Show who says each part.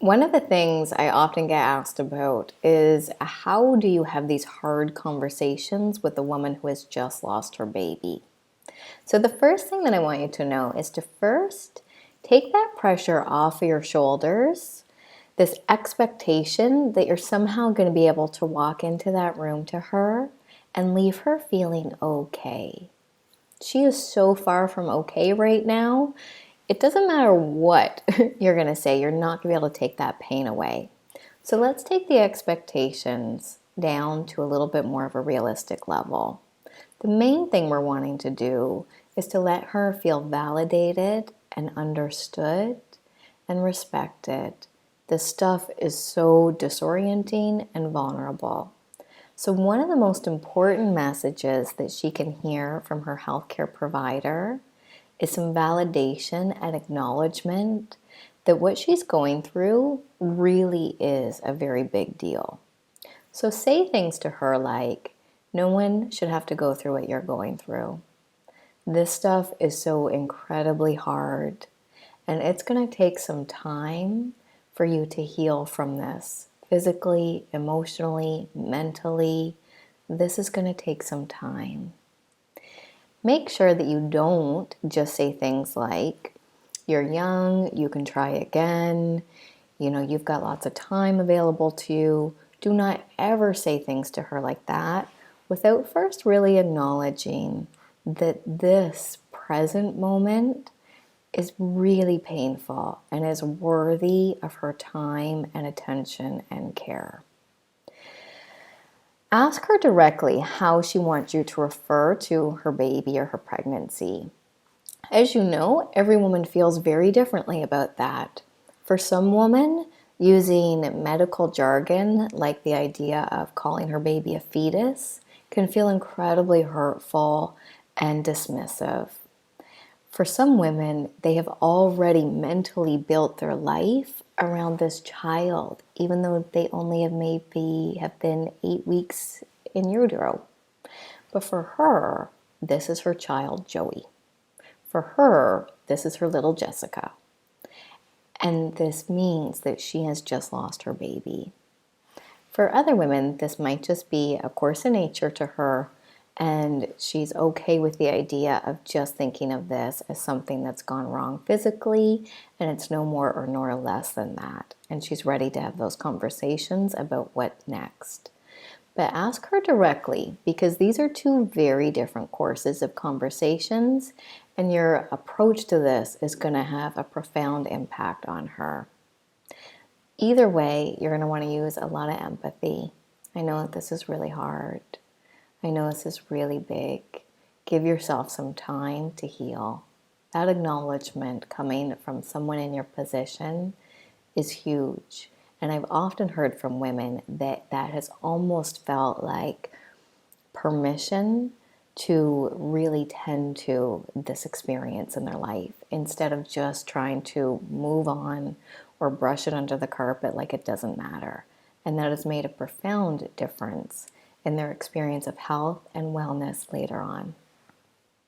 Speaker 1: One of the things I often get asked about is how do you have these hard conversations with a woman who has just lost her baby? So, the first thing that I want you to know is to first take that pressure off of your shoulders, this expectation that you're somehow going to be able to walk into that room to her and leave her feeling okay. She is so far from okay right now. It doesn't matter what you're going to say, you're not going to be able to take that pain away. So let's take the expectations down to a little bit more of a realistic level. The main thing we're wanting to do is to let her feel validated and understood and respected. This stuff is so disorienting and vulnerable. So, one of the most important messages that she can hear from her healthcare provider is some validation and acknowledgement that what she's going through really is a very big deal. So, say things to her like, no one should have to go through what you're going through. This stuff is so incredibly hard, and it's going to take some time for you to heal from this physically, emotionally, mentally. This is going to take some time. Make sure that you don't just say things like, you're young, you can try again, you've got lots of time available to you. Do not ever say things to her like that without first really acknowledging that this present moment is really painful and is worthy of her time and attention and care. Ask her directly how she wants you to refer to her baby or her pregnancy. As you know, every woman feels very differently about that. For some women, using medical jargon like the idea of calling her baby a fetus can feel incredibly hurtful and dismissive. For some women, they have already mentally built their life around this child, even though they only have been 8 weeks in utero. But for her, this is her child, Joey. For her, this is her little Jessica. And this means that she has just lost her baby. For other women, this might just be a course in nature to her, and she's okay with the idea of just thinking of this as something that's gone wrong physically, and it's no more or nor less than that. And she's ready to have those conversations about what next. But ask her directly, because these are two very different courses of conversations, and your approach to this is going to have a profound impact on her. Either way, you're going to want to use a lot of empathy. I know that this is really hard. I know this is really big. Give yourself some time to heal. That acknowledgement coming from someone in your position is huge. And I've often heard from women that that has almost felt like permission to really tend to this experience in their life instead of just trying to move on or brush it under the carpet like it doesn't matter. And that has made a profound difference in their experience of health and wellness later on.